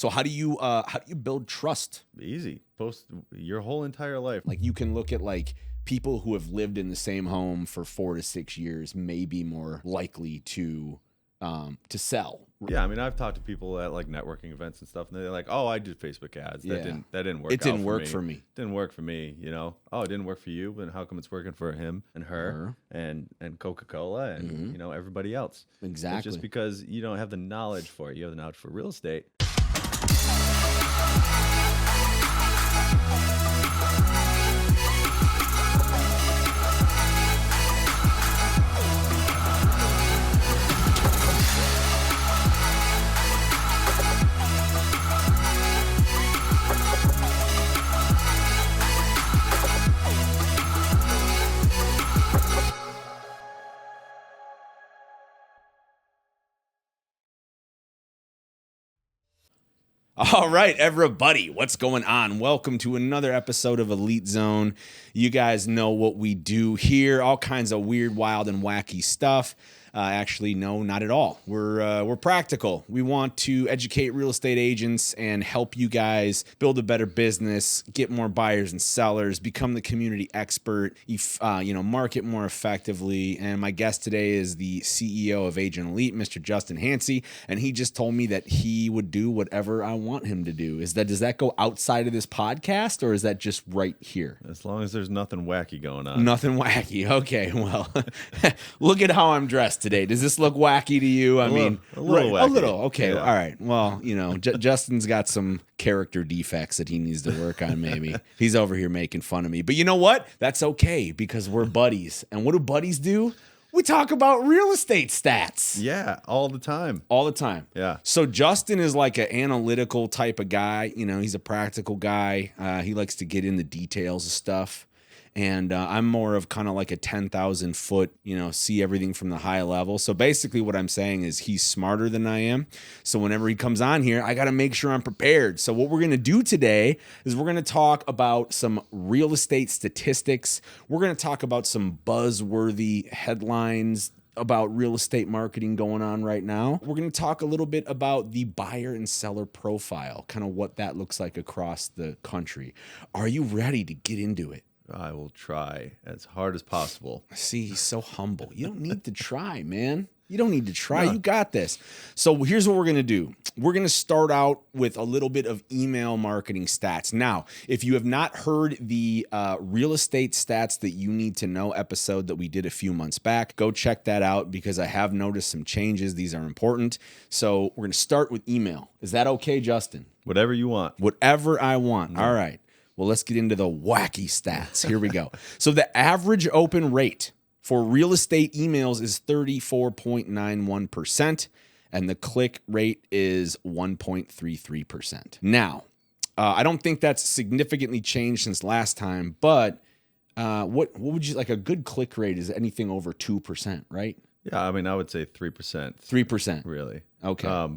So how do you build trust? Easy. Post your whole entire life. Like you can look at like people who have lived in the same home for 4 to 6 years may be more likely to sell. Yeah, I mean, I've talked to people at like networking events and stuff, and they're like, "Oh, I did Facebook ads. That didn't work. It didn't work for me. Didn't work for me. You know, oh, it didn't work for you, but how come it's working for him and her and Coca-Cola and you know everybody else? Exactly. It's just because you don't have the knowledge for it. You have the knowledge for real estate. All right, everybody, what's going on? Welcome to another episode of Elite Zone. You guys know what we do here, all kinds of weird, wild, and wacky stuff. Actually, no, not at all. We're practical. We want to educate real estate agents and help you guys build a better business, get more buyers and sellers, become the community expert, market more effectively. And my guest today is the CEO of Agent Elite, Mr. Justin Hansey, and he just told me that he would do whatever I want him to do. Does that go outside of this podcast, or is that just right here? As long as there's nothing wacky going on. Nothing wacky. Okay, well, look at how I'm dressed today. Does this look wacky to you? A little wacky. A little. Okay. Yeah. All right. Well, Justin's got some character defects that he needs to work on. Maybe he's over here making fun of me, but you know what? That's okay because we're buddies. And what do buddies do? We talk about real estate stats. Yeah, all the time. All the time. Yeah. So Justin is like an analytical type of guy. He's a practical guy. He likes to get in the details of stuff. And I'm more of kind of like a 10,000 foot, see everything from the high level. So basically what I'm saying is he's smarter than I am. So whenever he comes on here, I got to make sure I'm prepared. So what we're going to do today is we're going to talk about some real estate statistics. We're going to talk about some buzzworthy headlines about real estate marketing going on right now. We're going to talk a little bit about the buyer and seller profile, kind of what that looks like across the country. Are you ready to get into it? I will try as hard as possible. See, he's so humble. You don't need to try, man. You don't need to try. No. You got this. So here's what we're going to do. We're going to start out with a little bit of email marketing stats. Now, if you have not heard the real estate stats that you need to know episode that we did a few months back, go check that out because I have noticed some changes. These are important. So we're going to start with email. Is that okay, Justin? Whatever you want. Whatever I want. All right. Well, let's get into the wacky stats. Here we go. So the average open rate for real estate emails is 34.91%, and the click rate is 1.33%. Now, I don't think that's significantly changed since last time, but what would you like? A good click rate is anything over 2%, right? Yeah, I mean, I would say 3%. 3%. Really. Okay.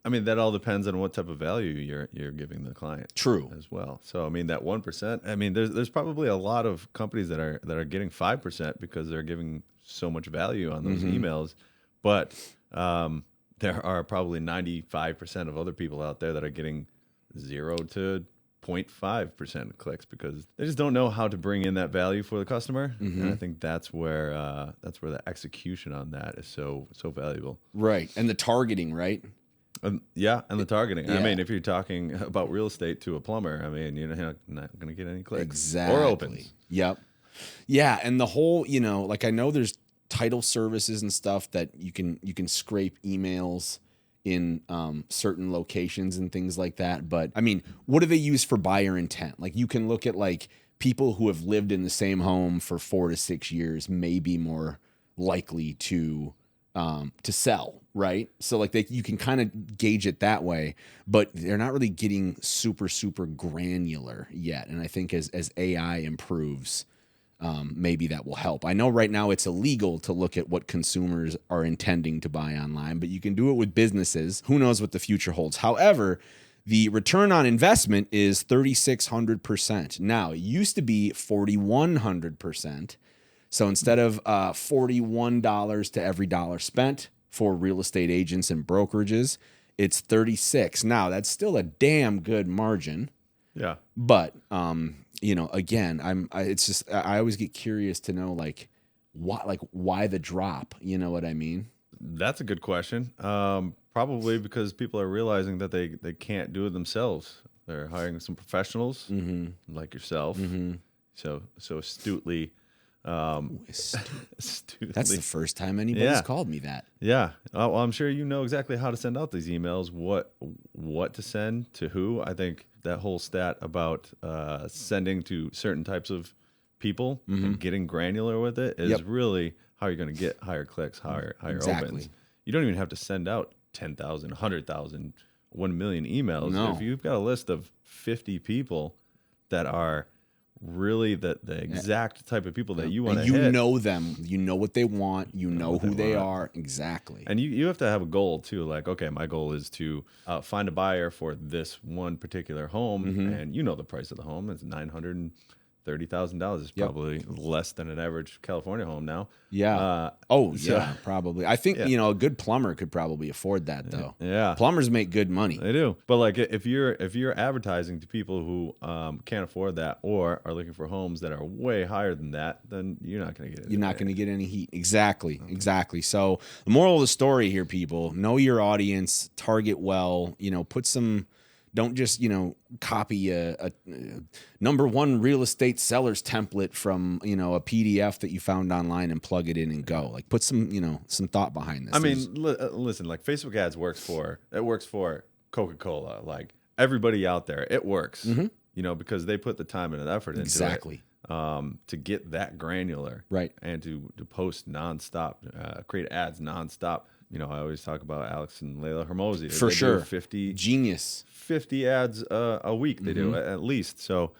I mean, that all depends on what type of value you're giving the client. True. As well. So I mean, that 1%. I mean, there's probably a lot of companies that are getting 5% because they're giving so much value on those emails, but there are probably 95% of other people out there that are getting 0 to 0.5% clicks because they just don't know how to bring in that value for the customer. And I think that's where the execution on that is so valuable. Right. And the targeting, right? And the targeting. Yeah. I mean, if you're talking about real estate to a plumber, I mean, you're not going to get any clicks. Exactly. Or opens. Yep. Yeah, and the whole, like I know there's title services and stuff that you can scrape emails in certain locations and things like that. But I mean, what do they use for buyer intent? Like you can look at like people who have lived in the same home for 4 to 6 years may be more likely to sell, right? So like you can kind of gauge it that way, but they're not really getting super, super granular yet. And I think as AI improves, maybe that will help. I know right now it's illegal to look at what consumers are intending to buy online, but you can do it with businesses. Who knows what the future holds? However, the return on investment is 3,600%. Now, it used to be 4,100%. So instead of $41 to every dollar spent for real estate agents and brokerages, it's 36. Now, that's still a damn good margin. Yeah. But again, I always get curious to know why the drop, you know what I mean? That's a good question. Probably because people are realizing that they can't do it themselves. They're hiring some professionals like yourself. So astutely. Astutely. That's the first time anybody's called me that. Yeah. Well, I'm sure you know exactly how to send out these emails, what to send to who. I think that whole stat about sending to certain types of people and getting granular with it is really how you're going to get higher clicks, higher opens. You don't even have to send out 10,000, 100,000, 1 million emails. No. If you've got a list of 50 people that are really the exact type of people that you want to hit. You know them. You know what they want. You know who they are. Exactly. And you have to have a goal too. Like, okay, my goal is to find a buyer for this one particular home. And you know the price of the home. It's $930,000. It's probably less than an average California home now. Yeah. Probably. I think, a good plumber could probably afford that though. Yeah. Plumbers make good money. They do. But like if you're advertising to people who can't afford that or are looking for homes that are way higher than that, then you're not going to get it. You're not going to get any heat. Exactly. Exactly. So the moral of the story here, people, know your audience, target well, put some. Don't just, copy a number one real estate seller's template from, a PDF that you found online and plug it in and go. Like put some, some thought behind this. I mean, listen, like Facebook ads works for Coca-Cola. Like everybody out there, it works, because they put the time and effort into it. To get that granular. Right. And to post nonstop, create ads nonstop. I always talk about Alex and Layla Hermosi. For sure. 50 genius. 50 ads a week they do at least. So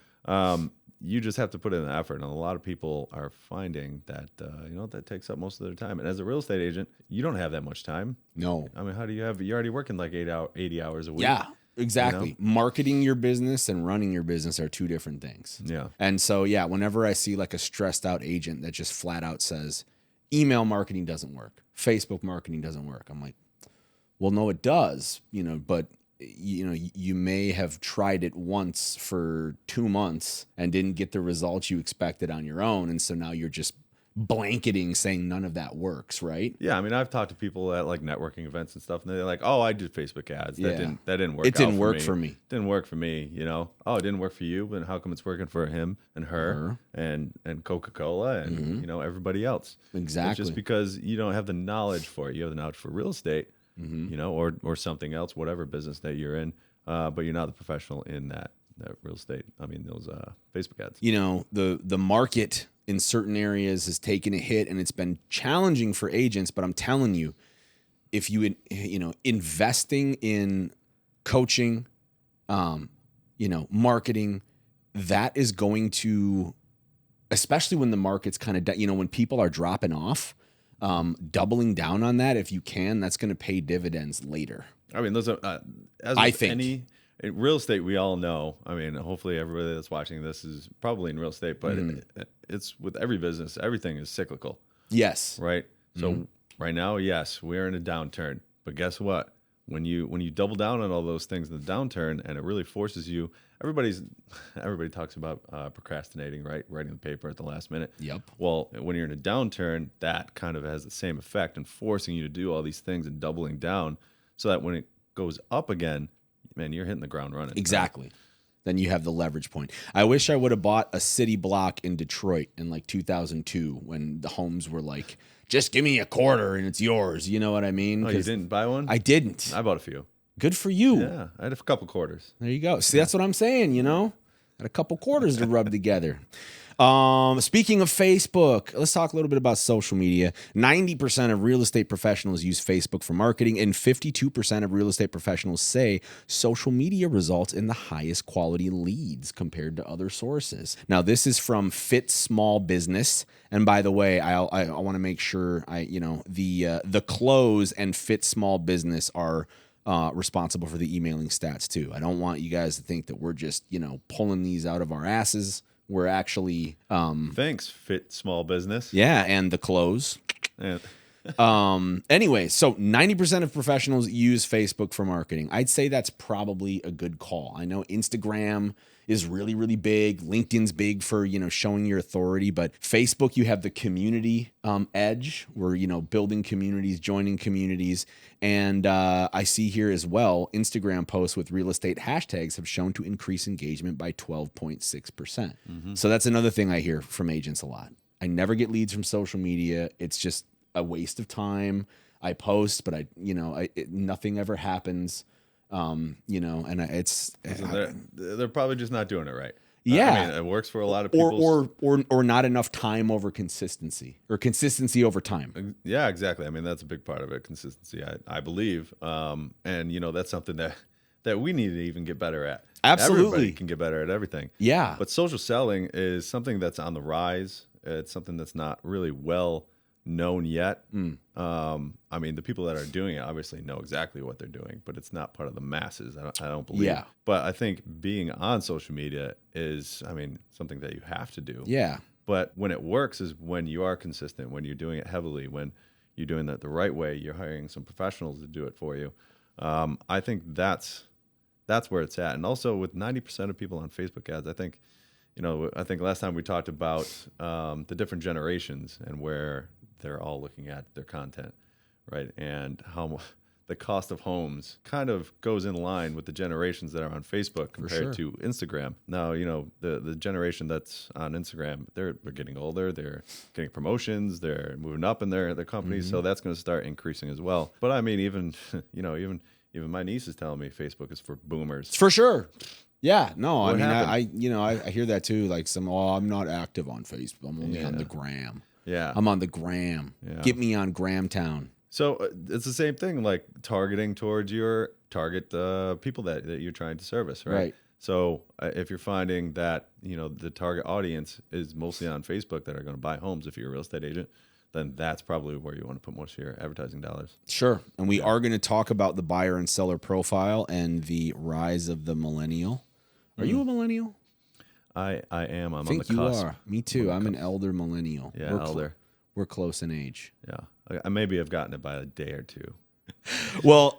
you just have to put in the effort. And a lot of people are finding that, that takes up most of their time. And as a real estate agent, you don't have that much time. No. I mean, you're already working like 80 hours a week. Yeah, exactly. Marketing your business and running your business are two different things. Yeah. And so, whenever I see like a stressed out agent that just flat out says, email marketing doesn't work, Facebook marketing doesn't work. I'm like, well, no, it does, but you may have tried it once for 2 months and didn't get the results you expected on your own. And so now you're just blanketing saying none of that works, right? Yeah, I mean, I've talked to people at like networking events and stuff, and they're like, "Oh, I did Facebook ads. That didn't work. It didn't work for me. Didn't work for me. Oh, it didn't work for you, but how come it's working for him and her and Coca-Cola and everybody else? Exactly. It's just because you don't have the knowledge for it. You have the knowledge for real estate, or something else, whatever business that you're in, but you're not the professional in that real estate. I mean, those Facebook ads. The market in certain areas has taken a hit and it's been challenging for agents, but I'm telling you, if you investing in coaching, marketing, that is going to, especially when the market's kind of, when people are dropping off, doubling down on that, if you can, that's going to pay dividends later. I mean, those are, in real estate, we all know. I mean, hopefully everybody that's watching this is probably in real estate, but it's with every business, everything is cyclical. Yes. Right. So right now, yes, we're in a downturn, but guess what? When you double down on all those things in the downturn, and it really forces you, everybody talks about procrastinating, right? Writing the paper at the last minute. Yep. Well, when you're in a downturn, that kind of has the same effect and forcing you to do all these things and doubling down, so that when it goes up again, man, you're hitting the ground running. Exactly. Right? Then you have the leverage point. I wish I would have bought a city block in Detroit in like 2002 when the homes were like, just give me a quarter and it's yours. You know what I mean? Oh, you didn't buy one? I didn't. I bought a few. Good for you. Yeah, I had a couple quarters. There you go. See, that's what I'm saying, Had a couple quarters to rub together. Speaking of Facebook, let's talk a little bit about social media. 90% of real estate professionals use Facebook for marketing, and 52% of real estate professionals say social media results in the highest quality leads compared to other sources. Now, this is from Fit Small Business. And by the way, I want to make sure the Close and Fit Small Business are responsible for the emailing stats too. I don't want you guys to think that we're just, pulling these out of our asses. We're actually thanks, Fit Small Business. Yeah, and the Close. Yeah. Anyway, so 90% of professionals use Facebook for marketing. I'd say that's probably a good call. I know Instagram is really, really big. LinkedIn's big for, showing your authority, but Facebook, you have the community edge where, building communities, joining communities. And I see here as well, Instagram posts with real estate hashtags have shown to increase engagement by 12.6%. So that's another thing I hear from agents a lot. I never get leads from social media. It's just a waste of time. I post, but nothing ever happens. And They're probably just not doing it right. Yeah, I mean, it works for a lot of people. Or not enough time over consistency, or consistency over time. Yeah, exactly. I mean, that's a big part of it, consistency, I believe. And that's something that we need to even get better at. Absolutely, everybody can get better at everything. Yeah, but social selling is something that's on the rise. It's something that's not really well known yet. I mean, the people that are doing it obviously know exactly what they're doing, but it's not part of the masses. I don't believe. Yeah. But I think being on social media is, something that you have to do. Yeah. But when it works is when you are consistent, when you're doing it heavily, when you're doing that the right way, you're hiring some professionals to do it for you. I think that's where it's at. And also with 90% of people on Facebook ads, I think last time we talked about the different generations and where they're all looking at their content, right? And how the cost of homes kind of goes in line with the generations that are on Facebook compared to Instagram. Now, the generation that's on Instagram, they're getting older, they're getting promotions, they're moving up in their companies, so that's going to start increasing as well. But I mean, even my niece is telling me Facebook is for boomers. For sure. Yeah, no, What happened? I hear that too. Like I'm not active on Facebook. I'm only on the gram. Yeah, I'm on the gram. Yeah. Get me on Gramtown. So it's the same thing, like targeting towards your target people that you're trying to service, right? Right. So if you're finding that the target audience is mostly on Facebook that are going to buy homes, if you're a real estate agent, then that's probably where you want to put most of your advertising dollars. Sure. And we are going to talk about the buyer and seller profile and the rise of the millennial. Are you a millennial? I am. I'm I think on the cusp. you are. Me too. I'm an elder millennial. Yeah, we're elder. We're close in age. Yeah. I maybe have gotten it by a day or two. Well,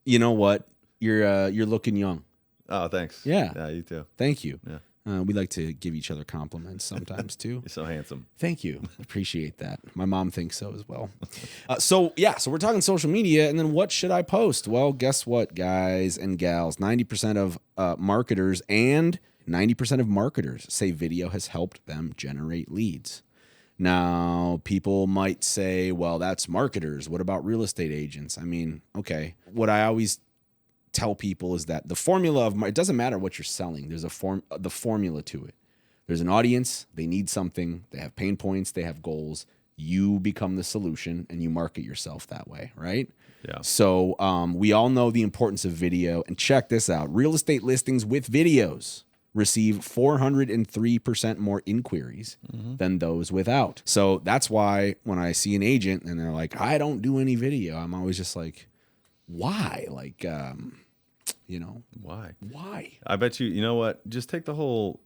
you know what? You're looking young. Oh, thanks. Yeah. Yeah, you too. Thank you. Yeah. We like to give each other compliments sometimes too. You're so handsome. Thank you. Appreciate that. My mom thinks so as well. So we're talking social media, and then what should I post? Well, guess what, guys and gals? 90% of marketers and 90% of marketers say video has helped them generate leads. Now, people might say, well, that's marketers. What about real estate agents? I mean, okay. What I always tell people is that the formula of it doesn't matter what you're selling. There's the formula to it. There's an audience. They need something. They have pain points. They have goals. You become the solution, and you market yourself that way, right? Yeah. So we all know the importance of video. And check this out. Real estate listings with videos receive 403% more inquiries than those without. So that's why when I see an agent and they're like, I don't do any video, I'm always just like, why? Like, why? I bet you know what? Just take the whole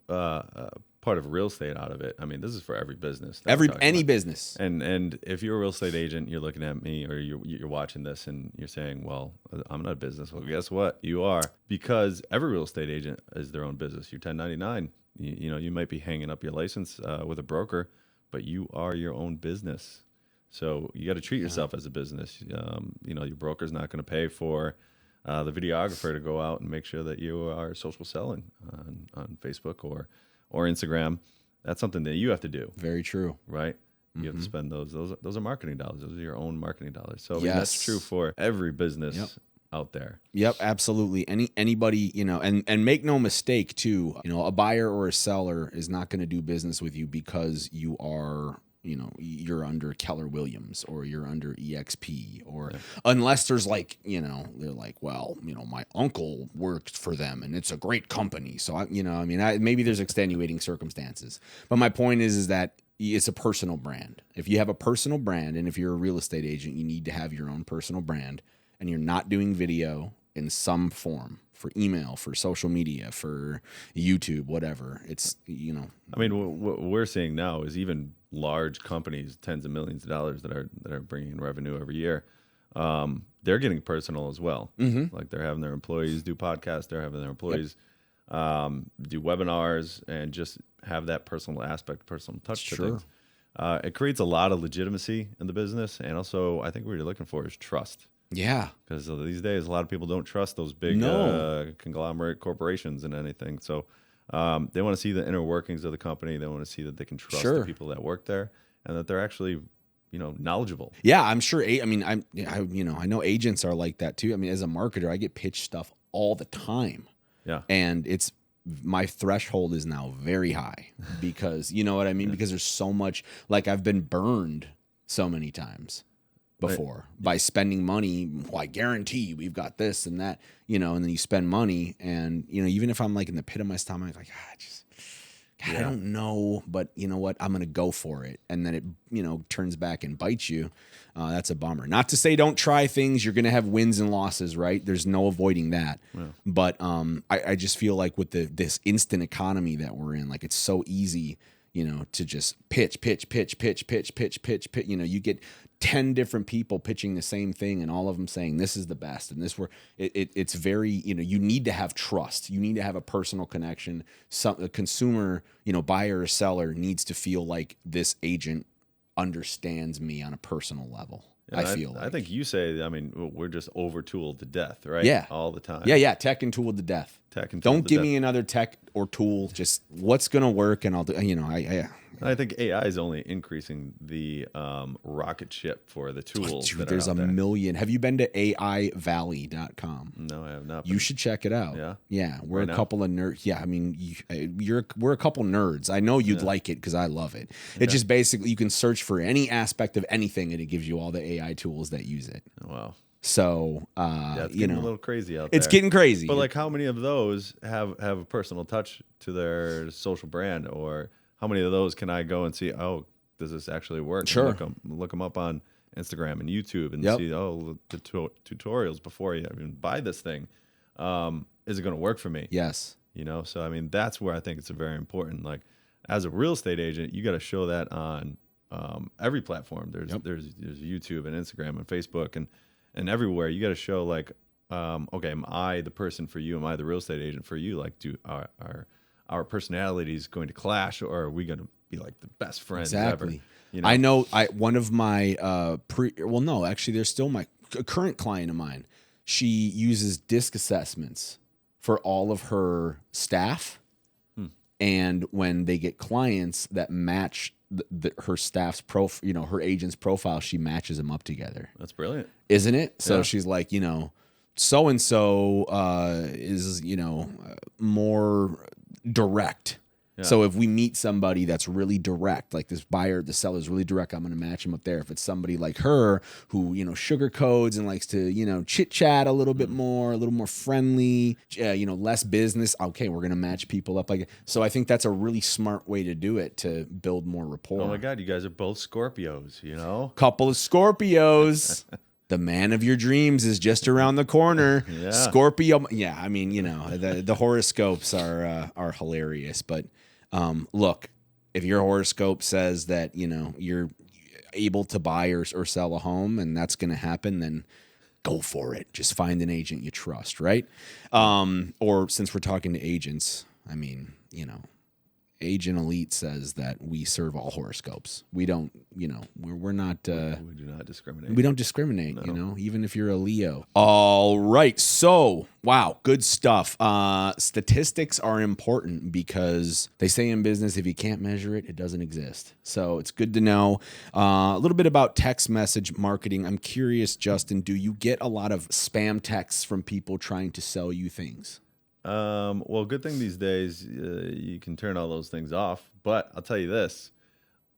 part of real estate out of it. I mean, this is for every business. Any business. And if you're a real estate agent, you're looking at me or you're watching this and you're saying, well, I'm not a business. Well, guess what? You are, because every real estate agent is their own business. You're 1099. You might be hanging up your license with a broker, but you are your own business. So you got to treat yourself as a business. Your broker's not going to pay for the videographer to go out and make sure that you are social selling on Facebook or Instagram. That's something that you have to do. Very true. Right? You have to spend those are marketing dollars. Those are your own marketing dollars. So I mean, Yes. that's true for every business out there. Yep, absolutely. Anybody, and make no mistake too, a buyer or a seller is not going to do business with you because you are, you're under Keller Williams or you're under EXP or unless there's like, they're like, well, my uncle worked for them and it's a great company. So maybe there's extenuating circumstances, but my point is that it's a personal brand. If you have a personal brand and if you're a real estate agent, you need to have your own personal brand, and you're not doing video in some form for email, for social media, for YouTube, whatever. It's, I mean, what we're seeing now is even large companies, tens of millions of dollars that are bringing in revenue every year, they're getting personal as well. Like they're having their employees do podcasts, they're having their employees do webinars, and just have that personal aspect, personal touch to things. It creates a lot of legitimacy in the business, and also I think what you're looking for is trust. Yeah. Because these days, a lot of people don't trust those big conglomerate corporations and anything. So they want to see the inner workings of the company. They want to see that they can trust the people that work there, and that they're actually, knowledgeable. Yeah, I'm sure. I mean, I know agents are like that too. I mean, as a marketer, I get pitched stuff all the time. Yeah. And my threshold is now very high because, you know what I mean? Because there's so much, like I've been burned so many times before by spending money. Well, I guarantee we've got this and that, and then you spend money and, even if I'm like in the pit of my stomach, like, I don't know, but you know what? I'm going to go for it. And then it, turns back and bites you. That's a bummer. Not to say don't try things. You're going to have wins and losses, right? There's no avoiding that. Yeah. But I just feel like with this instant economy that we're in, like it's so easy, to just pitch. You get 10 different people pitching the same thing and all of them saying this is the best and it's very, you need to have trust. You need to have a personal connection. A consumer, buyer or seller needs to feel like this agent understands me on a personal level. I think you say, we're just over-tooled to death, right? Yeah. All the time. Yeah. Tech and tooled to death. Don't give me another tech or tool. Just what's going to work and I'll do, I think AI is only increasing the rocket ship for the tools. Dude, there's a million. Have you been to AIValley.com? No, I have not. You should check it out. Yeah? Yeah. We're a couple of nerds. Yeah, we're a couple nerds. I know you'd like it because I love it. Okay. It just basically, you can search for any aspect of anything and it gives you all the AI tools that use it. Wow. So, it's getting a little crazy out there. It's getting crazy. But like how many of those have a personal touch to their social brand, or how many of those can I go and see, does this actually work? Sure. Look them up on Instagram and YouTube and see, the tutorials before you even buy this thing. Is it going to work for me? Yes. So, that's where I think it's very important. Like as a real estate agent, you got to show that on every platform. There's YouTube and Instagram and Facebook and everywhere. You got to show like, okay, am I the person for you? Am I the real estate agent for you? Like, our personalities going to clash, or are we going to be like the best friends ever? I know one of my actually there's still a current client of mine. She uses disc assessments for all of her staff. And when they get clients that match her staff's her agent's profile, she matches them up together. That's brilliant. Isn't it? So she's like, so-and-so is, more direct. Yeah. So if we meet somebody that's really direct, like this buyer, the seller's really direct, I'm going to match them up there. If it's somebody like her who, sugarcoats and likes to, chit chat a little bit more, a little more friendly, less business. Okay, we're going to match people up like. So I think that's a really smart way to do it to build more rapport. Oh my God, you guys are both Scorpios, Couple of Scorpios. The man of your dreams is just around the corner. Yeah. Scorpio. Yeah, the horoscopes are hilarious. But look, if your horoscope says that you're able to buy or sell a home, and that's going to happen, then go for it. Just find an agent you trust, right? Or since we're talking to agents, Agent Elite says that we serve all horoscopes. We don't, we're not. We do not discriminate. We don't discriminate, no. Even if you're a Leo. All right. So, wow, good stuff. Statistics are important because they say in business, if you can't measure it, it doesn't exist. So it's good to know. A little bit about text message marketing. I'm curious, Justin, do you get a lot of spam texts from people trying to sell you things? Well, good thing these days you can turn all those things off. But I'll tell you this,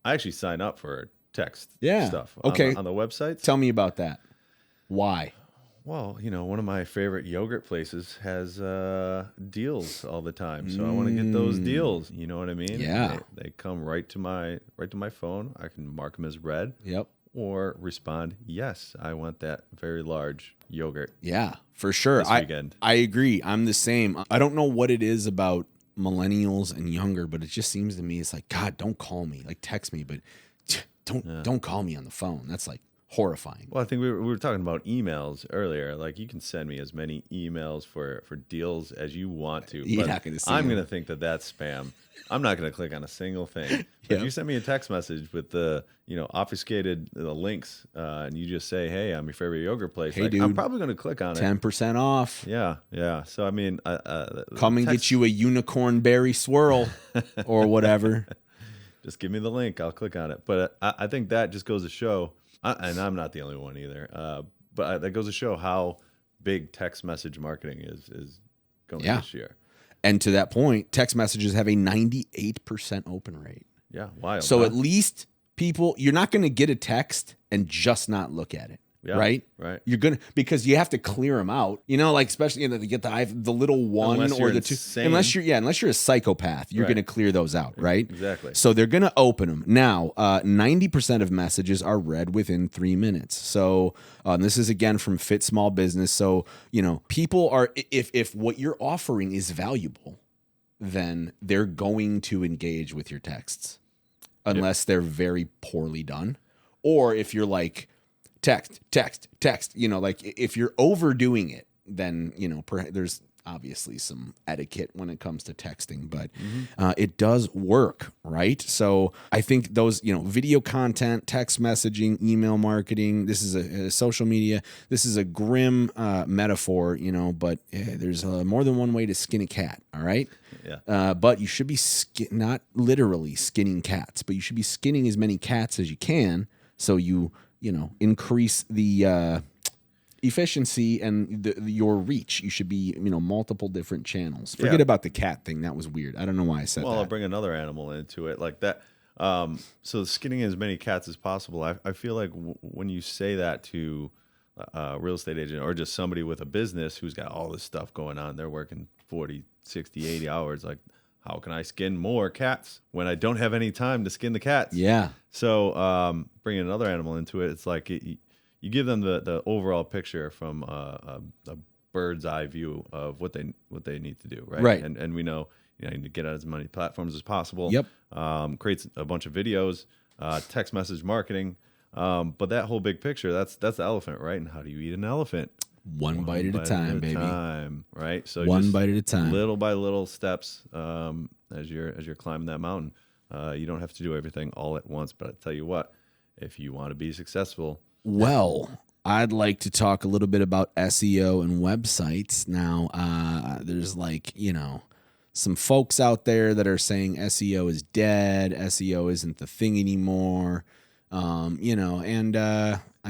I actually sign up for text stuff on the websites. Tell me about that. Why? Well, one of my favorite yogurt places has deals all the time, so I want to get those deals. You know what I mean? Yeah. They come right to my phone. I can mark them as read. Yep. Or respond, yes, I want that very large yogurt. Yeah, for sure. This weekend. I agree. I'm the same. I don't know what it is about millennials and younger, but it just seems to me it's like, God, don't call me, like text me, but don't call me on the phone. That's like horrifying. Well, I think we were talking about emails earlier. Like, you can send me as many emails for deals as you want to. You're but not gonna see I'm them. going to think that that's spam. I'm not going to click on a single thing. But Yep. If you send me a text message with the obfuscated links, and you just say, "Hey, I'm your favorite yogurt place," Hey, like, dude, I'm probably going to click on it. 10% off. Yeah, yeah. So I mean, Come and get you a unicorn berry swirl or whatever. Just give me the link. I'll click on it. But I think that just goes to show, and I'm not the only one either, but that goes to show how big text message marketing is going this year. And to that point, text messages have a 98% open rate. Yeah, wild. So huh? at least people, you're not going to get a text and just not look at it. Yeah, right? right. You're gonna, because you have to clear them out. You know, like especially to get the little one Unless or you're the two. insane. Unless you're a psychopath, you're Right. gonna clear those out, right? Exactly. So they're gonna open them now. 90% of messages are read within 3 minutes. So this is again from Fit Small Business. So people are, if what you're offering is valuable, then they're going to engage with your texts, unless they're very poorly done, or if you're like, text, like if you're overdoing it, then, there's obviously some etiquette when it comes to texting, but it does work, right? So I think those, video content, text messaging, email marketing, this is a social media, this is a grim metaphor, but there's more than one way to skin a cat, all right? Yeah. But you should be not literally skinning cats, but you should be skinning as many cats as you can, so you increase the efficiency and your reach. You should be, multiple different channels. Forget about the cat thing. That was weird. I don't know why I said that. Well, I'll bring another animal into it like that. So skinning as many cats as possible. I feel like when you say that to a real estate agent or just somebody with a business who's got all this stuff going on, they're working 40, 60, 80 hours. Like, how can I skin more cats when I don't have any time to skin the cats? Yeah. So bringing another animal into it, it's like you give them the overall picture from a bird's eye view of what they need to do, right? Right. And we know you need to get out as many platforms as possible. Yep. Creates a bunch of videos, text message marketing, but that whole big picture, that's the elephant, right? And how do you eat an elephant? One bite at a time, baby. Right? So One just bite at a time. little by little steps as you're climbing that mountain. You don't have to do everything all at once, but I tell you what, if you want to be successful. Well, I'd like to talk a little bit about SEO and websites. Now, there's some folks out there that are saying SEO is dead. SEO isn't the thing anymore. I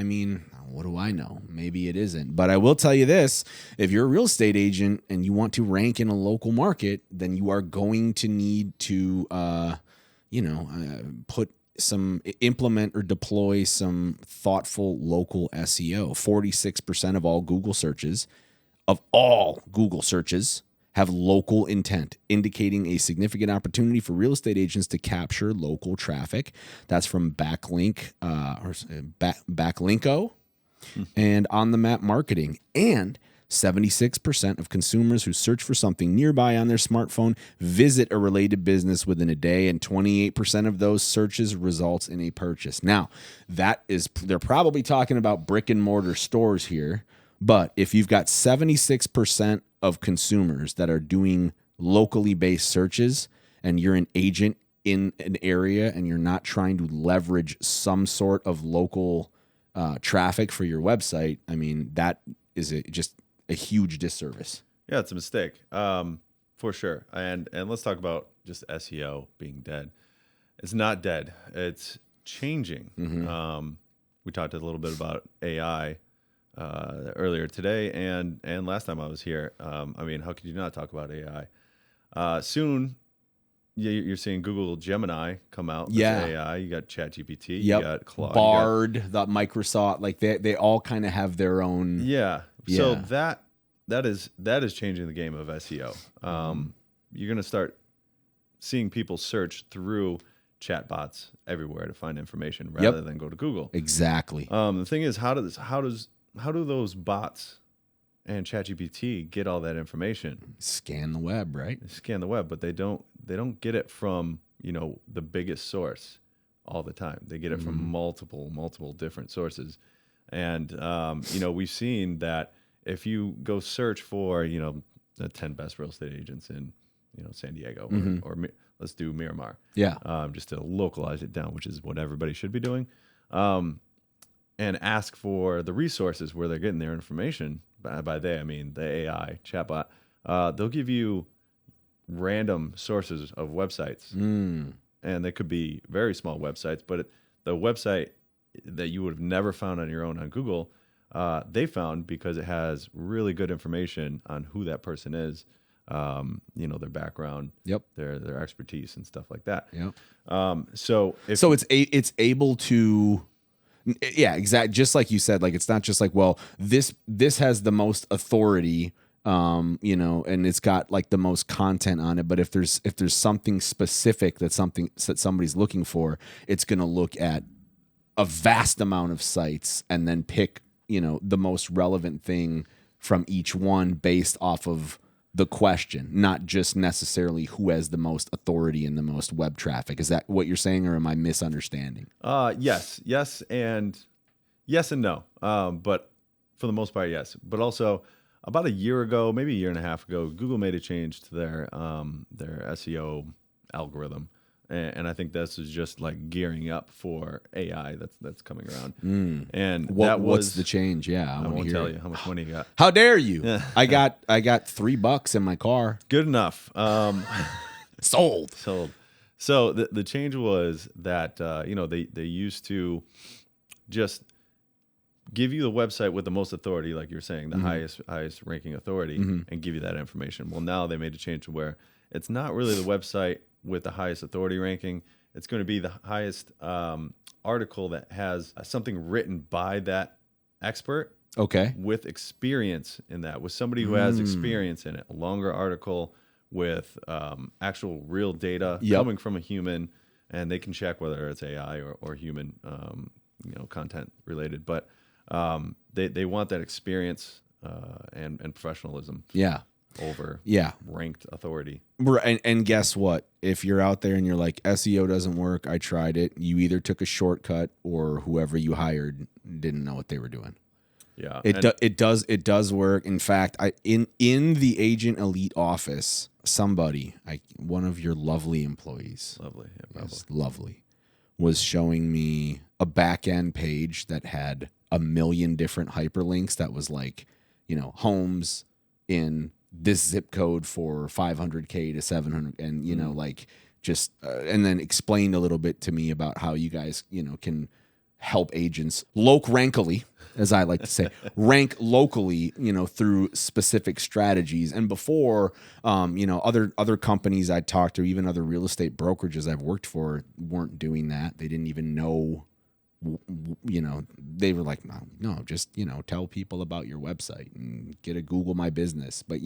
mean, what do I know? Maybe it isn't. But I will tell you this. If you're a real estate agent and you want to rank in a local market, then you are going to need to, implement or deploy some thoughtful local SEO. 46% of all Google searches have local intent, indicating a significant opportunity for real estate agents to capture local traffic. That's from Backlinko and On the Map Marketing. And 76% of consumers who search for something nearby on their smartphone visit a related business within a day, and 28% of those searches results in a purchase. Now, they're probably talking about brick and mortar stores here, but if you've got 76% of consumers that are doing locally based searches and you're an agent in an area and you're not trying to leverage some sort of local traffic for your website, I mean, that is just a huge disservice. Yeah, it's a mistake, for sure. And let's talk about just SEO being dead. It's not dead. It's changing. Mm-hmm. We talked a little bit about AI earlier today, and last time I was here. I mean, how could you not talk about AI? Soon, you're seeing Google Gemini come out with AI. You got ChatGPT. Yep. You got Claude. Bard, the Microsoft, like they all kind of have their own. Yeah. So that is changing the game of SEO. You're going to start seeing people search through chatbots everywhere to find information rather than go to Google. Exactly. The thing is, how do those bots and ChatGPT get all that information, Scan the web, right? they scan the web, but they don't get it from, the biggest source all the time. They get it from multiple different sources. And we've seen that if you go search for, the 10 best real estate agents in, San Diego, or let's do Miramar. Yeah. Just to localize it down, which is what everybody should be doing. And ask for the resources where they're getting their information. By they, I mean the AI chatbot. They'll give you random sources of websites. And they could be very small websites, but the website that you would have never found on your own on Google, they found because it has really good information on who that person is, their background, Yep. their expertise and stuff like that. Yep. So it's able to, yeah, exactly. Just like you said, like, it's not just like, well, this has the most authority, and it's got like the most content on it. But if there's something specific that somebody's looking for, it's going to look at a vast amount of sites and then pick, the most relevant thing from each one based off of the question, not just necessarily who has the most authority and the most web traffic. Is that what you're saying, or am I misunderstanding? Yes, and no. But for the most part, yes. But also, about a year ago, maybe a year and a half ago, Google made a change to their SEO algorithm, and I think this is just like gearing up for AI that's coming around. And what's the change? Yeah, I won't tell you how much money you got. How dare you? I got $3 in my car. Good enough. Sold. So the change was that they used to just give you the website with the most authority, like you're saying, the highest ranking authority, and give you that information. Well, now they made a change to where it's not really the website with the highest authority ranking. It's going to be the highest article that has something written by that expert. Okay. With experience in that, with somebody who has experience in it, a longer article with actual real data coming from a human, and they can check whether it's AI or human, content related. But they want that experience and professionalism. Yeah. Over ranked authority. And guess what? If you're out there and you're like, SEO doesn't work, I tried it, you either took a shortcut or whoever you hired didn't know what they were doing. Yeah. It does work. In fact, in the Agent Elite office, one of your lovely employees, lovely, was showing me a back end page that had 1 million different hyperlinks that was like, homes in this zip code for 500K to 700, and and then explained a little bit to me about how you guys can help agents rankily, as I like to say, rank locally, through specific strategies. And before, other companies I'd talked to, even other real estate brokerages I've worked for, weren't doing that. They didn't even know. They were like, no, just, tell people about your website and get a Google My Business. But,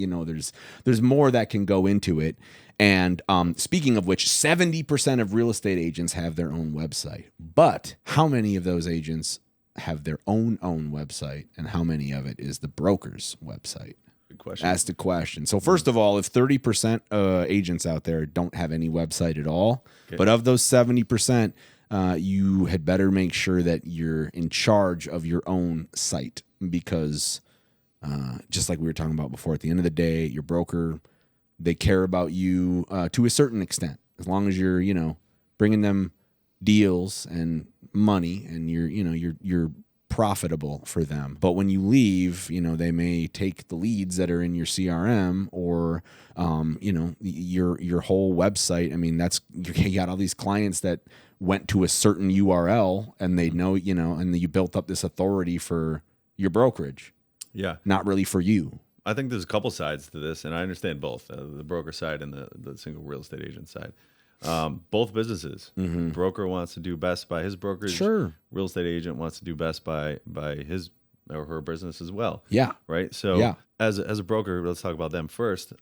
there's more that can go into it. And speaking of which, 70% of real estate agents have their own website. But how many of those agents have their own website, and how many of it is the broker's website? Good question. That's the question. So first of all, if 30% agents out there don't have any website at all, but of those 70%, you had better make sure that you're in charge of your own site, because just like we were talking about before, at the end of the day, your broker, they care about you to a certain extent, as long as you're, bringing them deals and money, and you're profitable for them. But when you leave, they may take the leads that are in your CRM or, your whole website. I mean, you got all these clients that went to a certain URL, and they know, and you built up this authority for your brokerage. Yeah. Not really for you. I think there's a couple sides to this, and I understand both, the broker side and the single real estate agent side. Both businesses. Broker wants to do best by his brokerage. Sure. Real estate agent wants to do best by his or her business as well. Yeah. Right. So as a broker, let's talk about them first.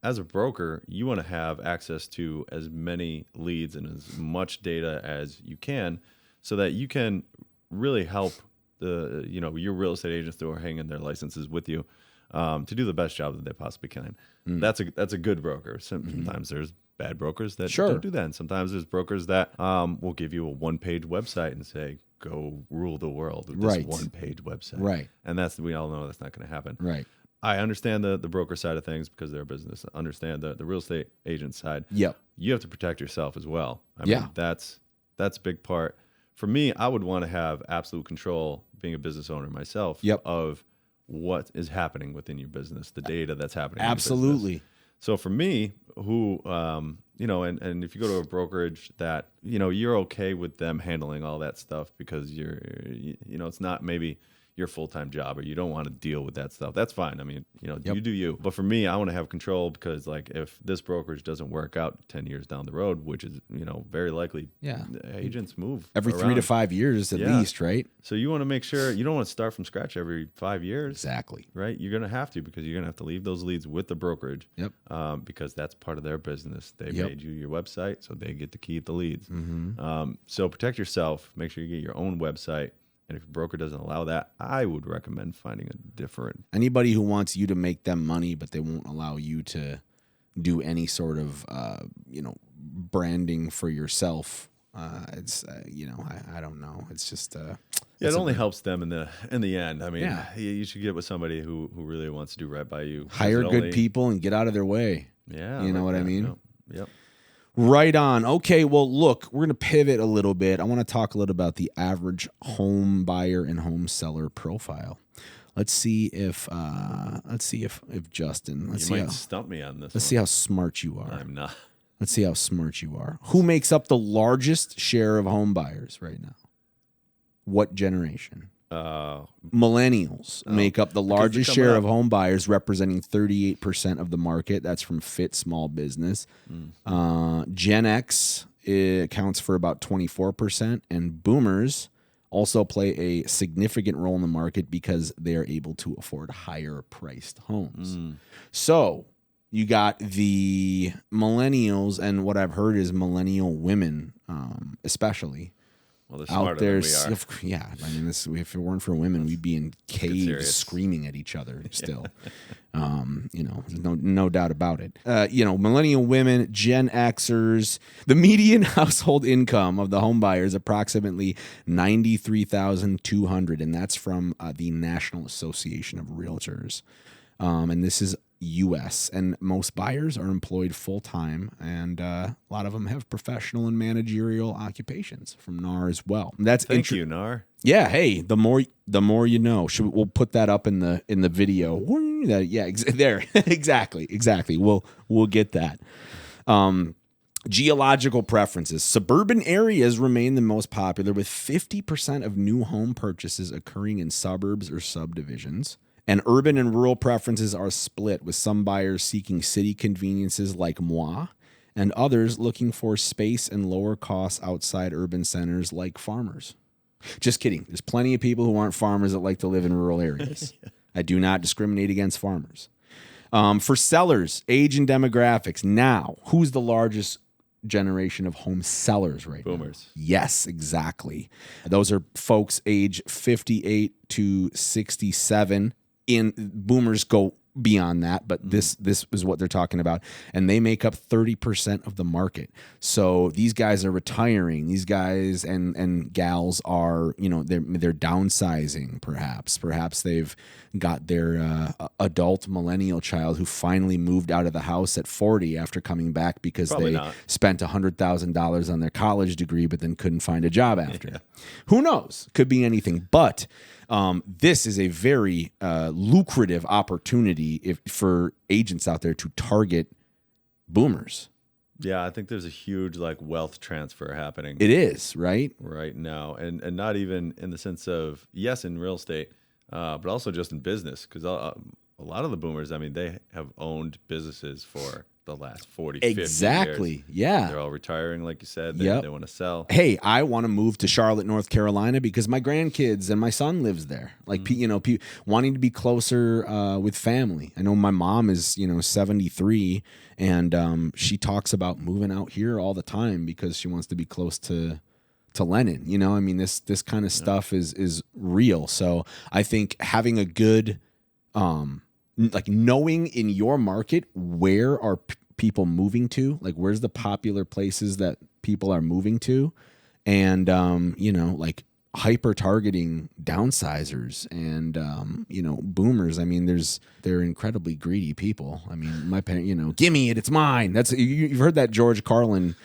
As a broker, you want to have access to as many leads and as much data as you can, so that you can really help your real estate agents that are hanging their licenses with you to do the best job that they possibly can. That's a good broker. Sometimes there's bad brokers that don't do that, and sometimes there's brokers that will give you a one-page website and say, go rule the world with this one-page website. Right. And we all know that's not going to happen. Right. I understand the broker side of things because they're a business. I understand the real estate agent side. Yep. You have to protect yourself as well. I mean, that's a big part. For me, I would want to have absolute control, being a business owner myself, of what is happening within your business, the data that's happening. Absolutely. So for me, and if you go to a brokerage that, you're okay with them handling all that stuff because it's not maybe your full-time job or you don't want to deal with that stuff. That's fine. I mean, you do you. But for me, I want to have control because like if this brokerage doesn't work out 10 years down the road, which is, very likely, agents move every around. 3 to 5 years at least, right? So you want to make sure you don't want to start from scratch every 5 years. Exactly. Right? You're going to have to because you're going to have to leave those leads with the brokerage. Yep. Because that's part of their business. They made you your website, so they get to keep the leads. So protect yourself. Make sure you get your own website. And if your broker doesn't allow that, I would recommend finding a different. Anybody who wants you to make them money, but they won't allow you to do any sort of, branding for yourself. It's, I don't know. It's just, it only helps them in the end. I mean, you should get with somebody who really wants to do right by you. Hire good people and get out of their way. Yeah. You know what I mean? Yep. Right on. Okay, well, look, we're going to pivot a little bit. I want to talk a little about the average home buyer and home seller profile. Let's see if Justin. You might stump me on this. Let's see how smart you are. I'm not. Let's see how smart you are. Who makes up the largest share of home buyers right now? What generation? Millennials make up the largest share of home buyers, representing 38% of the market. That's from Fit Small Business. Gen X accounts for about 24%, and boomers also play a significant role in the market because they are able to afford higher priced homes. So you got the millennials, and what I've heard is millennial women, especially. Well, they're smarter than we are. Yeah, I mean, if it weren't for women, we'd be in caves screaming at each other still. No doubt about it. Millennial women, Gen Xers, the median household income of the home buyers approximately $93,200, and that's from the National Association of Realtors. And this is U.S. and most buyers are employed full-time, and a lot of them have professional and managerial occupations from NAR as well. Thank you, NAR. Yeah, hey, the more you know. We'll put that up in the video. There, exactly. We'll get that. Geological preferences. Suburban areas remain the most popular, with 50% of new home purchases occurring in suburbs or subdivisions. And urban and rural preferences are split, with some buyers seeking city conveniences like moi, and others looking for space and lower costs outside urban centers like farmers. Just kidding. There's plenty of people who aren't farmers that like to live in rural areas. I do not discriminate against farmers. For sellers, age and demographics. Now, who's the largest generation of home sellers right now? Boomers. Yes, exactly. Those are folks age 58 to 67. Boomers go beyond that, but this is what they're talking about, and they make up 30% of the market. So these guys are retiring. These guys and gals are, they're downsizing. Perhaps they've got their adult millennial child who finally moved out of the house at 40 after coming back because spent $100,000 on their college degree, but then couldn't find a job after. Yeah. Who knows? Could be anything, but. This is a very lucrative opportunity for agents out there to target boomers. Yeah, I think there's a huge wealth transfer happening. It is, right now, and not even in the sense of, yes, in real estate, but also just in business, because a lot of the boomers, I mean, they have owned businesses for the last 40, 50 years. Exactly, yeah. They're all retiring, like you said. They want to sell. Hey, I want to move to Charlotte, North Carolina because my grandkids and my son lives there. Wanting to be closer with family. I know my mom is, 73, and she talks about moving out here all the time because she wants to be close to to Lenin. You know, I mean, this kind of stuff is real. So I think having a good, like knowing in your market where are people moving to, like where's the popular places that people are moving to, and you know, like hyper targeting downsizers and you know, boomers. I mean, they're incredibly greedy people. I mean, my parent, you know, gimme it, it's mine. That's you've heard that George Carlin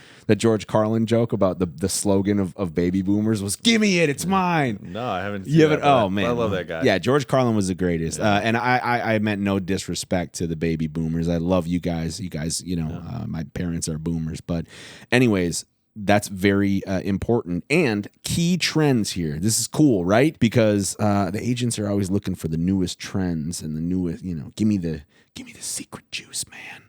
joke about the slogan of baby boomers was gimme it, it's mine. No, I haven't You haven't? Oh but man, I love that guy. Yeah, George Carlin was the greatest. And I meant no disrespect to the baby boomers. I love you guys. You guys, you know, my parents are boomers. But anyways, that's very important. And key trends here. This is cool, right? Because the agents are always looking for the newest trends and the newest, you know, give me the secret juice, man.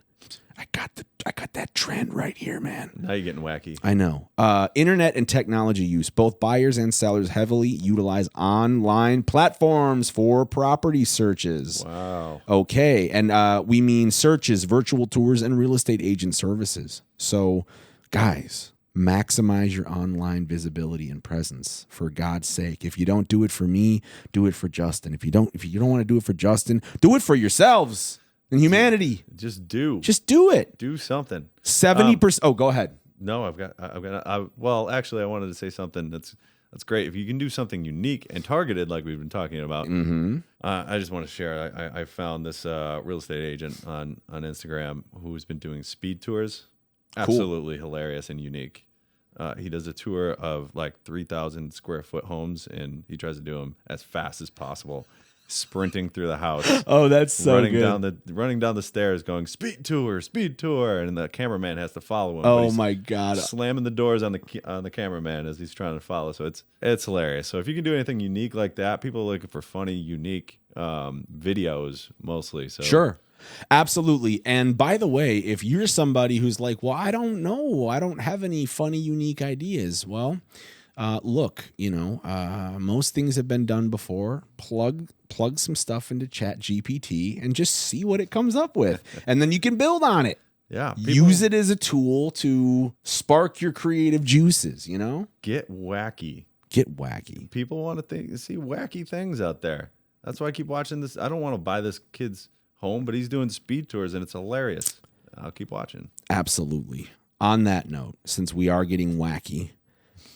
I got that trend right here, man. Now you're getting wacky. I know. Internet and technology use. Both buyers and sellers heavily utilize online platforms for property searches. Wow. Okay. And we mean searches, virtual tours, and real estate agent services. So, guys, maximize your online visibility and presence, for God's sake. If you don't do it for me, do it for Justin. If you don't want to do it for Justin, do it for yourselves and humanity. Just do it. Do something. 70%. Oh, go ahead. No, well, actually, I wanted to say something that's great. If you can do something unique and targeted, like we've been talking about, I just want to share. I found this real estate agent on Instagram who's been doing speed tours. Absolutely hilarious and unique. He does a tour of like 3,000 square foot homes, and he tries to do them as fast as possible, sprinting through the house. Oh, that's so good. Running down the stairs, going speed tour, and the cameraman has to follow him. Oh my God! Slamming the doors on the cameraman as he's trying to follow. So it's hilarious. So if you can do anything unique like that, people are looking for funny, unique videos mostly. So sure. Absolutely. And by the way, if you're somebody who's like, well, I don't know, I don't have any funny, unique ideas. Well, look, you know, most things have been done before. Plug some stuff into ChatGPT and just see what it comes up with. And then you can build on it. Yeah. Use it as a tool to spark your creative juices, you know? Get wacky. People want to see wacky things out there. That's why I keep watching this. I don't want to buy this kid's home, but he's doing speed tours and it's hilarious. I'll keep watching. Absolutely. On that note, since we are getting wacky,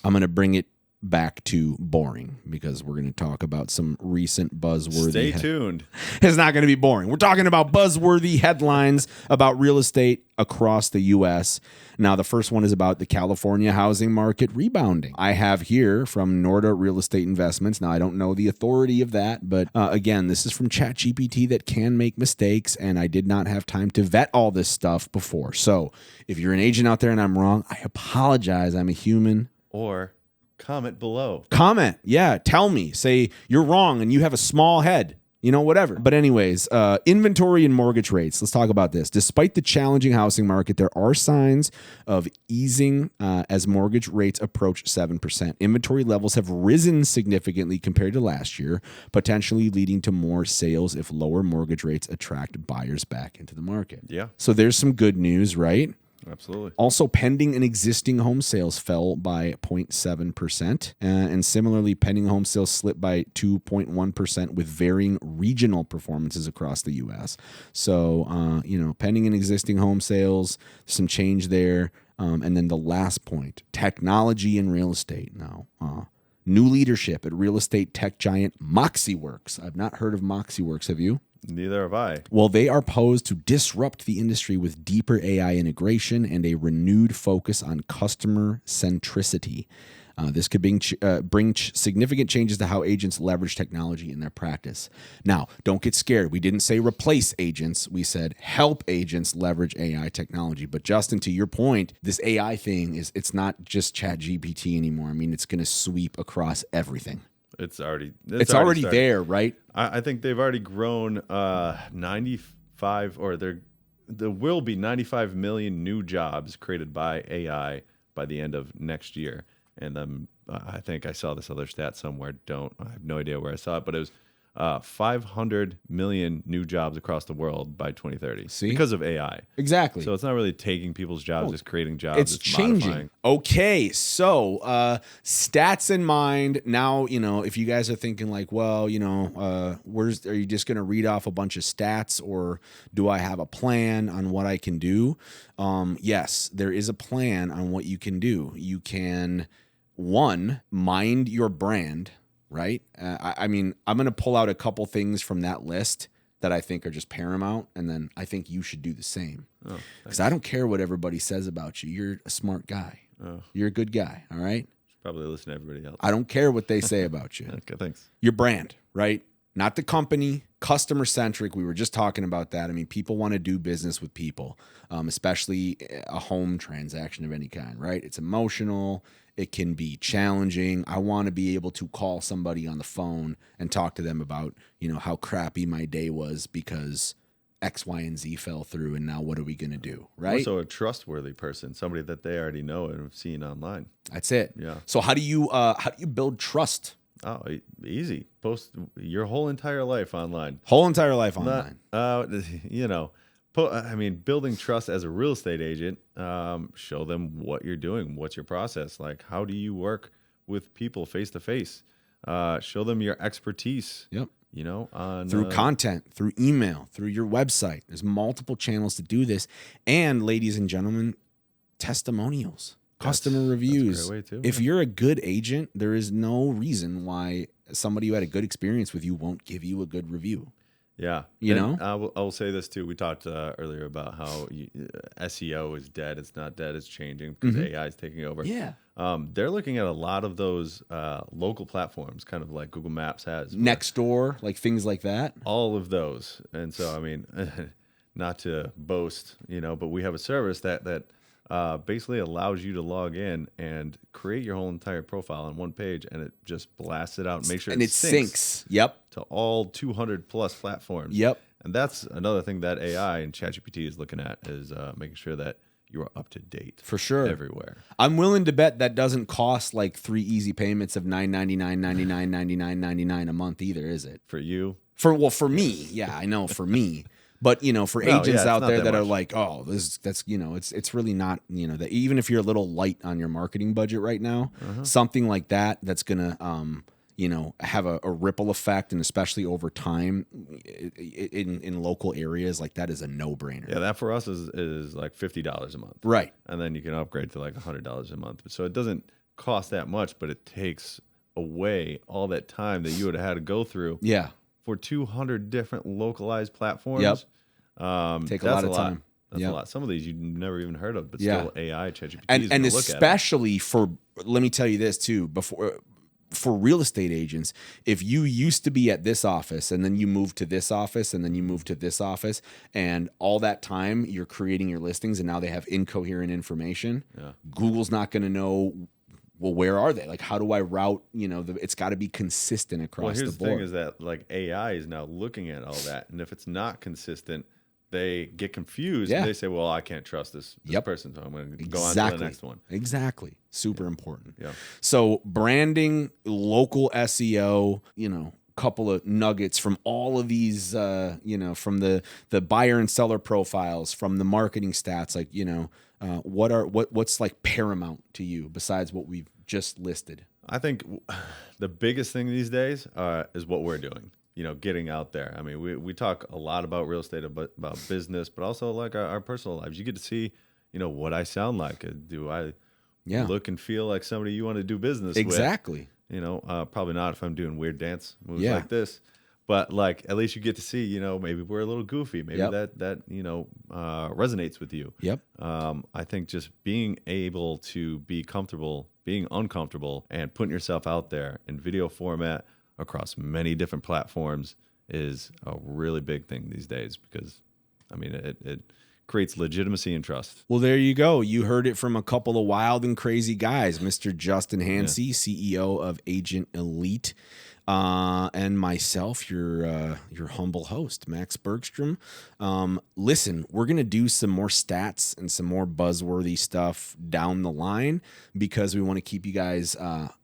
I'm going to bring it back to boring, because we're going to talk about some recent buzzworthy. Stay tuned. It's not going to be boring. We're talking about buzzworthy headlines about real estate across the U.S. Now, the first one is about the California housing market rebounding. I have here from Norda Real Estate Investments. Now, I don't know the authority of that, but again, this is from ChatGPT that can make mistakes, and I did not have time to vet all this stuff before. So if you're an agent out there and I'm wrong, I apologize. I'm a human. Or comment below. Comment. Yeah. Tell me. Say you're wrong and you have a small head. You know, whatever. But anyways, inventory and mortgage rates. Let's talk about this. Despite the challenging housing market, there are signs of easing as mortgage rates approach 7%. Inventory levels have risen significantly compared to last year, potentially leading to more sales if lower mortgage rates attract buyers back into the market. Yeah. So there's some good news, right? Absolutely. Also, pending and existing home sales fell by 0.7%. And similarly, pending home sales slipped by 2.1% with varying regional performances across the U.S. So, you know, pending and existing home sales, some change there. And then the last point, technology and real estate. Now, new leadership at real estate tech giant MoxieWorks. I've not heard of MoxieWorks. Have you? Neither have I. Well, they are posed to disrupt the industry with deeper AI integration and a renewed focus on customer centricity. This could bring significant changes to how agents leverage technology in their practice. Now, don't get scared. We didn't say replace agents. We said help agents leverage AI technology. But Justin, to your point, this AI thing it's not just ChatGPT anymore. I mean, it's going to sweep across everything. It's already there, right? I think they've already grown 95, or there will be 95 million new jobs created by AI by the end of next year. And I think I saw this other stat somewhere. I have no idea where I saw it, but it was 500 million new jobs across the world by 2030 See? because of AI. Exactly. So it's not really taking people's jobs, it's creating jobs. It's changing. Modifying. Okay, so stats in mind. Now, if you guys are thinking like, well, are you just going to read off a bunch of stats, or do I have a plan on what I can do? Yes, there is a plan on what you can do. You can, one, mind your brand, right? I'm going to pull out a couple things from that list that I think are just paramount, and then I think you should do the same. Because I don't care what everybody says about you. You're a smart guy. You're a good guy, all right? Should probably listen to everybody else. I don't care what they say about you. Okay, thanks. Your brand, right? Not the company, customer-centric. We were just talking about that. I mean, people want to do business with people, especially a home transaction of any kind, right? It's emotional. It can be challenging. I want to be able to call somebody on the phone and talk to them about, how crappy my day was because X, Y, and Z fell through, and now what are we going to do, right? Also a trustworthy person, somebody that they already know and have seen online. That's it. Yeah. So how do you build trust? Oh, easy. Post your whole entire life online. Whole entire life online. Building trust as a real estate agent, show them what you're doing. What's your process? Like, how do you work with people face to face? Show them your expertise. Yep. Through content, through email, through your website. There's multiple channels to do this. And ladies and gentlemen, testimonials, customer reviews. That's a great way too. If you're a good agent, there is no reason why somebody who had a good experience with you won't give you a good review. Yeah. I will say this too. We talked earlier about how SEO is dead. It's not dead. It's changing because AI is taking over. Yeah. They're looking at a lot of those local platforms, kind of like Google Maps has. Nextdoor, like things like that. All of those. And so, not to boast, but we have a service that basically allows you to log in and create your whole entire profile on one page, and it just blasts it out and make sure it syncs. Yep. To all 200 plus platforms. Yep. And that's another thing that AI and ChatGPT is looking at is making sure that you are up to date. For sure. Everywhere. I'm willing to bet that doesn't cost like 3 easy payments of $9.99, $99, $99, $99 a month either, is it? For you? For me. Yeah, I know for me. But, for agents out there that are like, oh, it's really not, that even if you're a little light on your marketing budget right now, something like that's going to, have a ripple effect, and especially over time in local areas, like that is a no-brainer. Yeah, that for us is like $50 a month. Right. And then you can upgrade to like $100 a month. So it doesn't cost that much, but it takes away all that time that you would have had to go through. Yeah. For 200 different localized platforms. Yep. Take a lot of time. That's a lot. Some of these you've never even heard of, but Yeah. still AI, ChatGPT, and especially let me tell you this too, for real estate agents, if you used to be at this office and then you moved to this office and then you moved to this office, and all that time you're creating your listings and now they have incoherent information, Google's not going to know, well, where are they? Like, how do I route, it's got to be consistent across the board. Well, here's the thing is that like AI is now looking at all that. And if it's not consistent, they get confused. Yeah. And they say, well, I can't trust this person, so I'm going to go on to the next one. Exactly. Super important. Yeah. So branding, local SEO, couple of nuggets from all of these, from the buyer and seller profiles, from the marketing stats, like, what's like paramount to you besides what we've just listed? I think the biggest thing these days is what we're doing. Getting out there. I mean, we talk a lot about real estate, about business, but also like our personal lives. You get to see, what I sound like. Do I look and feel like somebody you want to do business with? Exactly. Probably not if I'm doing weird dance moves like this. But like, at least you get to see, maybe we're a little goofy. Maybe that resonates with you. Yep. I think just being able to be comfortable, being uncomfortable, and putting yourself out there in video format across many different platforms is a really big thing these days, because it creates legitimacy and trust. Well, there you go. You heard it from a couple of wild and crazy guys, Mr. Justin Hansey, CEO of Agent Elite, and myself, your humble host, Max Bergstrom. Listen, we're going to do some more stats and some more buzzworthy stuff down the line, because we want to keep you guys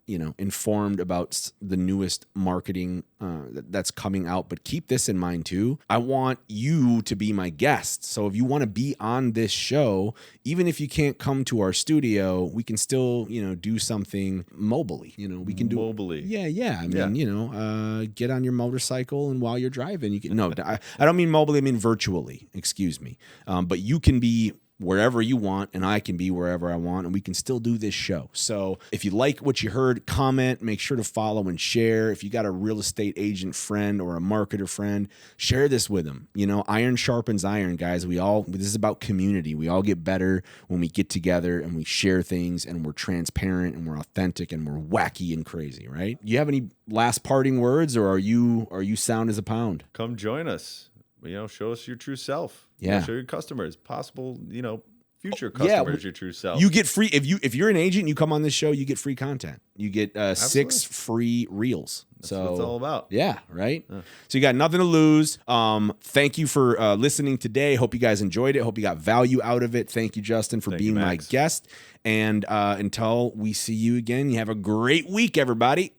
informed about the newest marketing that's coming out. But keep this in mind too. I want you to be my guest. So if you want to be on this show, even if you can't come to our studio, we can still, do something mobilely. We can do Mobilely. Yeah. I mean, get on your motorcycle and while you're driving, you can. No, I don't mean mobilely. I mean virtually. Excuse me. But you can be wherever you want, and I can be wherever I want, and we can still do this show. So if you like what you heard, comment, make sure to follow and share. If you got a real estate agent friend or a marketer friend, share this with them. Iron sharpens iron, guys. This is about community. We all get better when we get together and we share things, and we're transparent and we're authentic and we're wacky and crazy, right? You have any last parting words, or are you sound as a pound? Come join us. Show us your true self. Yeah. Show your customers, possible, future customers, your true self. You get free if you're an agent and you come on this show, you get free content. You get 6 free reels. That's what it's all about. Yeah, right? So you got nothing to lose. Thank you for listening today. Hope you guys enjoyed it. Hope you got value out of it. Thank you, Justin, for being my guest. And until we see you again, you have a great week, everybody.